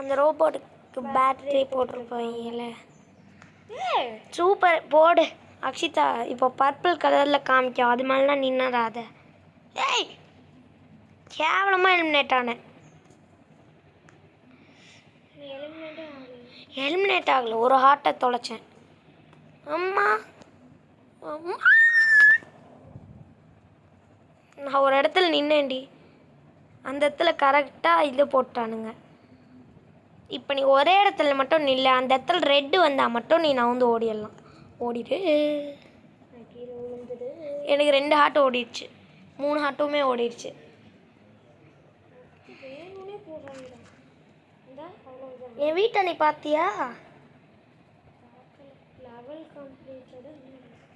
அந்த ரோபோட்டுக்கு பேட்டரி போட்டிருப்போம்ல. சூப்பர் போடு அக்ஷிதா. இப்போ பர்பிள் கலரில் காமிக்கும், அது மாதிரிலாம் நின்னறாத. ஏய் கேவலமாக எலிமினேட் ஆனேன். நீ எலிமினேட்டே ஆகலை. எலிமினேட் ஆகலை, ஒரு ஹார்ட்டை தொலைச்சேன். அம்மா அம்மா நான் ஒரு இடத்துல நின்னேன்டி, அந்த இடத்துல கரெக்டாக இது போட்டானுங்க. இப்போ நீ ஒரே இடத்துல மட்டும் நில்ல, அந்த இடத்துல ரெட்டு வந்தால் மட்டும் நீ நான் வந்து ஓடிடலாம். ஓடிடு. கீழே விழுந்துடு. எனக்கு 2 ஹார்ட் ஓடிடுச்சு, 3 ஹார்ட்டுமே ஓடிடுச்சு. வேணும்னே போடுறாங்க. இந்த அவ்வளோதான். என் வீட்டை நீ பார்த்தியா? Level completed.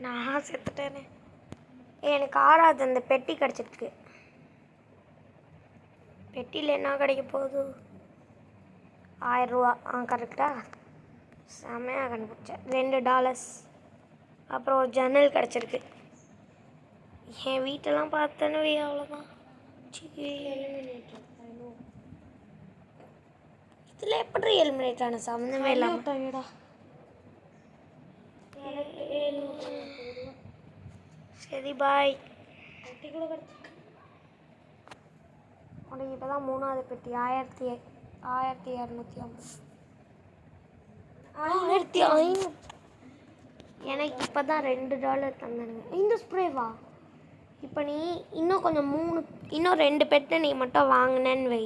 நான் செத்துட்டேனே. எனக்கு 6வது அந்த பெட்டி கிடச்சிருக்கு. பெட்டியில் என்ன கிடைக்க போகுது? 1000 ரூபா. கரெக்டா செம்மையாக கண்டுபிடிச்சேன். $2. அப்புறம் ஒரு ஜன்னல் கிடச்சிருக்கு. என் வீட்டெல்லாம் பார்த்தேன்னு அவ்வளோதான். இதில் எப்படி எலிமினேட் ஆன சம்மந்தமே இல்லாமல். டயர்டா. சரி பாய். பெட்டி கூட கிடச்சிருக்கு. உனக்கு இப்போ தான் 3வது பெட்டி. 1250. 1500. எனக்கு இப்போ தான் $2 தந்தானுங்க. இந்த ஸ்ப்ரேவா? இப்போ நீ இன்னும் கொஞ்சம் இன்னும் 2 பெட்டை நீ மட்டும் வாங்கினேன்னு வை.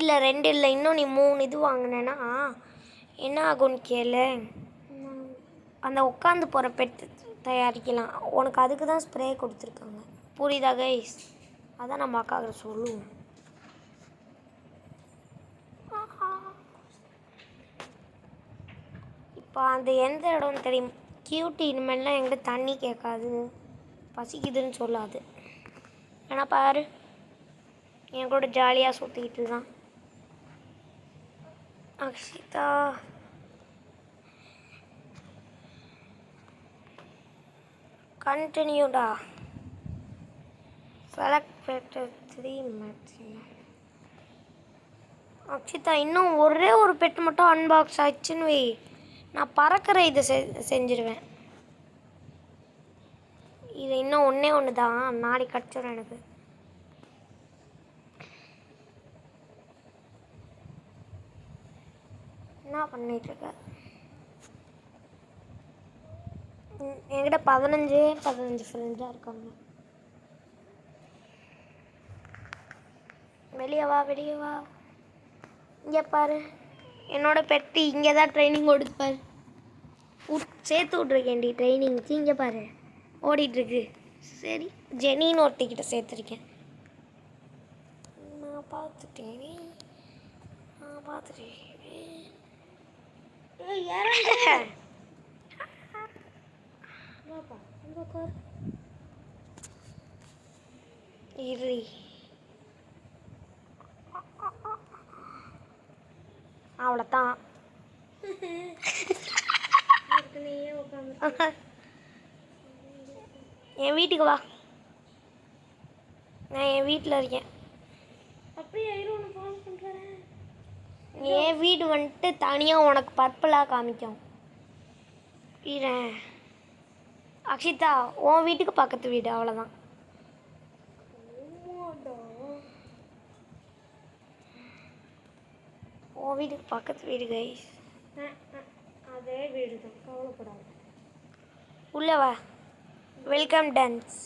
இல்லை 2 இல்லை, இன்னும் நீ 3 இது வாங்கினேன்னா என்ன ஆகும்னு கேளு. அந்த உட்காந்து போகிற பெட்டு தயாரிக்கலாம். உனக்கு அதுக்கு தான் ஸ்ப்ரே கொடுத்துருக்காங்க. புரியுதா கைஸ்? அதான் நம்ம அக்காக்கிட்ட சொல்லுவோம். இப்போ அந்த எந்த இடம் தெரியும்? கியூட்டி இனிமேல்லாம் எங்கிட்ட தண்ணி கேட்காது, பசிக்குதுன்னு சொல்லாது. ஏன்னா பாரு என் கூட ஜாலியாக சுற்றிக்கிட்டு தான். அக்ஷிதா கண்டினியூடா. Select 3 match. அக்ஷிதா இன்னும் ஒரே ஒரு பெட்டு மட்டும் அன்பாக்ஸ் ஆயிடுச்சுன்னு வை, நான் பறக்கிற இதை செஞ்சிருவேன். இது இன்னும் ஒன்று தான், நாளைக்கு கிடச்சிடும் எனக்கு. என்ன பண்ணிகிட்ருக்க? என்கிட்ட 15 ஃப்ரெண்ட்ஸாக இருக்காங்க. வெளியே வா. இங்கே பாரு, என்னோட பெட்டி இங்கே தான் ட்ரைனிங் கொடுப்பார். சேர்த்து விட்ருக்கேன்டி ட்ரைனிங்க்கு. இங்கே பாரு ஓடிட்டுருக்கு. சரி ஜெனின்னு ஒருத்திக்கிட்ட சேர்த்துருக்கேன். நான் பார்த்துட்டேன். இரு அவ்வளோதான். என் வீட்டுக்கு வா, நான் என் வீட்டில் இருக்கேன். அப்படியே ஒன்று ஃபாலோ பண்ணுறேன். என் வீடு வந்துட்டு தனியாக உனக்கு பர்பிளாக காமிக்கும். இரேன் அக்ஷிதா, உன் வீட்டுக்கு பக்கத்து வீடு, அவ்வளோதான். உன் வீட்டுக்கு பக்கத்து வீடு கைஸ். அதே வீடு தான், கவலைப்படாது. உள்ளே வா. Welcome dance.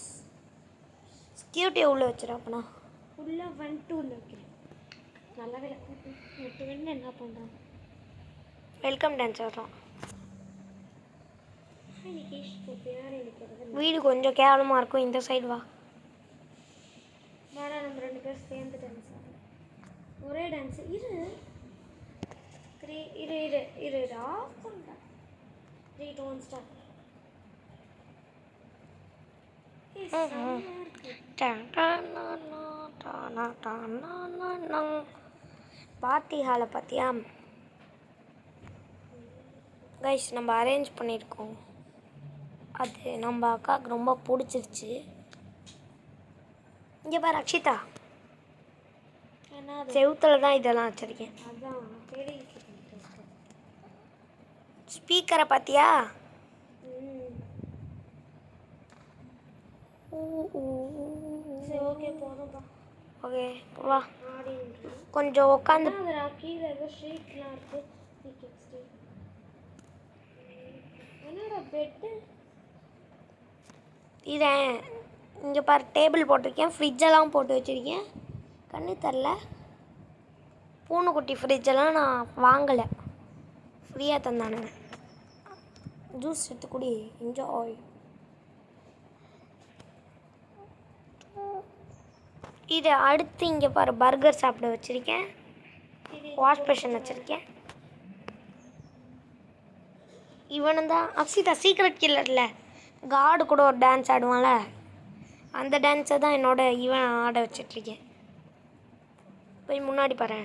ஸ்கியூட்டியை உள்ளே வச்சிடும். அப்பனா உள்ளே வந்துட்டு உள்ளே வைக்கிறேன். நல்ல வேலை விட்டு வேணும். என்ன பண்ணுறான்? வெல்கம் டான்ஸ் வரோம். நிற்கிறது வீடு கொஞ்சம் கேவலமாக இருக்கும். இந்த சைடு வா. வேணா நம்ம 2 பேரும் சேர்ந்து டான்ஸ் ஆடுறோம். ஒரே டான்ஸ். இரு இரு இரு இரு ஆஃப் பண்ணுறேன். 3 2 1 ஸ்டார்ட். பார்ட்டி ஹாலை பார்த்தியா கைஸ்? நம்ம அரேஞ்ச் பண்ணியிருக்கோம். அது நம்ம அக்காவுக்கு ரொம்ப பிடிச்சிருச்சு. இங்கே பாரு அக்ஷிதா, என்ன செவுத்தில் தான் இதெல்லாம் வச்சுருக்கேன். அதான் சரி. ஸ்பீக்கரை பார்த்தியா? சரி ஓகே போதும்பா. ஓகே வா ஆடின்னு கொஞ்சம் உட்காந்து. கீழே ஏதோ ஸ்ட்ரீட்லாம் இருக்குது. என்னடா பெட்டு? இதேன் இங்கே பாரு, டேபிள் போட்டிருக்கேன், ஃப்ரிட்ஜெல்லாம் போட்டு வச்சுருக்கேன். கண்ணு தரல. பூனைக்குட்டி ஃப்ரிட்ஜெல்லாம் நான் வாங்கலை, ஃப்ரீயாக தந்தானுங்க. ஜூஸ் எடுத்து குடி, என்ஜாய். இது அடுத்து இங்கே பாரு, பர்கர் சாப்பிட வச்சுருக்கேன், வாஷ் பேஷன் வச்சுருக்கேன். இவனும் தான் அக்ஷிதா சீக்ரெட் கில்லரில் காடு கூட ஒரு டான்ஸ் ஆடுவான்ல, அந்த டான்ஸை தான் இவன் ஆட வச்சிட்ருக்கேன். போய் முன்னாடி பாரு.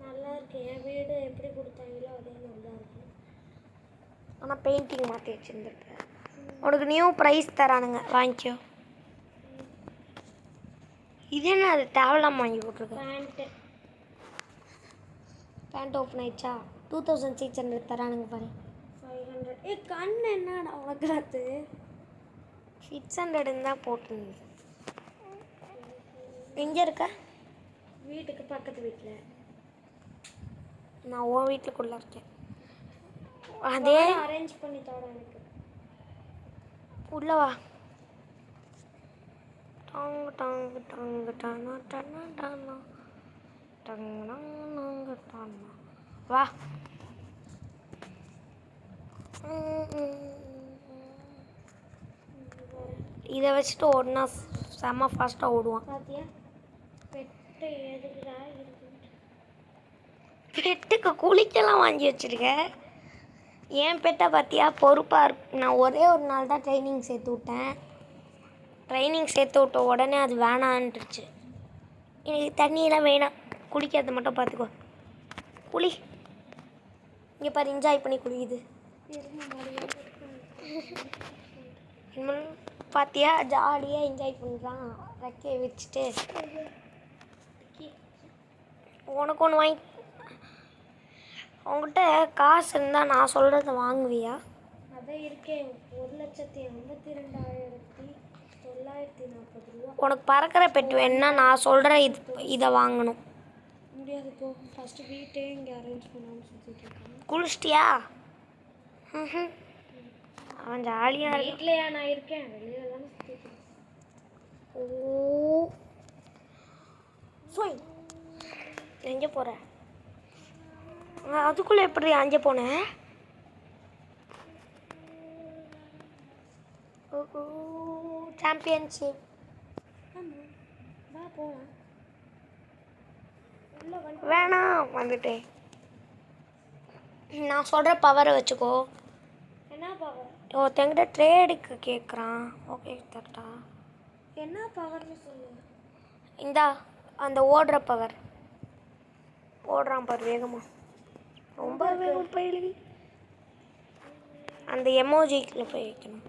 நல்லா இருக்கு. என் வீடு எப்படி கொடுத்தாங்களோ அதே நல்லா இருக்கு. ஆனால் பெயிண்டிங் மாற்றி வச்சுருந்துருக்கேன். உனக்கு நியூ ப்ரைஸ் தரானுங்க, வாங்கிக்கோ. இது என்ன, அது தேவலாம் வாங்கி போட்டிருக்கேன். பேண்ட் ஓப்பன் ஆயிடுச்சா? 2600 தரானுங்க பாரு. 500. கண் என்னடா உனக்கு? 600 தான் போட்டுருந்தது. எங்கே இருக்க? வீட்டுக்கு பக்கத்து வீட்டில். நான் உன் வீட்டுக்குள்ளே இருக்கேன். அதே அரேஞ்ச் பண்ணி தர எனக்கு. உள்ள வா. டாங் டாங் டாங் டானா டானா டானா டாங் டாங் டானா. வா. இதை வச்சுட்டு ஓடினா செம்ம ஃபாஸ்ட்டாக ஓடுவான். பாத்தியா பெட்டு எதுக்குடா இருக்கு? பெட்டுக்கு குளிக்கெல்லாம் வாங்கி வச்சுருக்கேன். என் பெட்டை பார்த்தியா, பொறுப்பாக இருக்கு. நான் ஒரே ஒரு நாள் தான் ட்ரைனிங் சேர்த்து விட்டேன். ட்ரைனிங் சேர்த்து விட்ட உடனே அது வேணான்ட்டுருச்சு. எனக்கு தண்ணியெல்லாம் வேணாம், குளிக்கிறத மட்டும் பார்த்துக்கோ. குளி. இங்கே பாரு, என்ஜாய் பண்ணி குளிக்குது. இனிமேல் பார்த்தியா ஜாலியாக என்ஜாய் பண்ணுறான் ரெக்கையை வச்சுட்டு. உனக்கு ஒன்று வாங்கி, உங்கள்கிட்ட காசு இருந்தால் நான் சொல்கிறத வாங்குவியா? அதான் இருக்கேன். 1,82,940 ரூபா. உனக்கு பறக்கிற பெட்டு வேணுன்னா நான் சொல்கிற இதை வாங்கணும். முடியாது போ. ஃபஸ்ட்டு வீட்டே இங்கே அரேஞ்ச் பண்ணாமல் சுற்றிட்டு இருக்கேன். குளிச்சிட்டியா? அவன் ஜாலியாக வீட்லையா நான் இருக்கேன்? வெளியில் தானே சுற்றிட்டு. ஓ சோய், எங்கே போகிற? அதுக்குள்ளே எப்படி அங்கே போனேன்? சாம்பியன்ஷிப். வா போகலாம். வேணாம், வந்துட்டேன். நான் சொல்கிற பவரை வச்சுக்கோ. என்ன பவர்? ஒருத்தங்கிட்ட ட்ரேடுக்கு கேட்குறான். ஓகே தரட்டா? என்ன பவர்னு சொல்லு. இந்தா அந்த ஓடுற பவர். ஓடுறான் பாரு வேகமாக, ரொம்ப வேகம். போய் அந்த எமோஜிக்கில் போய் வைக்கணும்.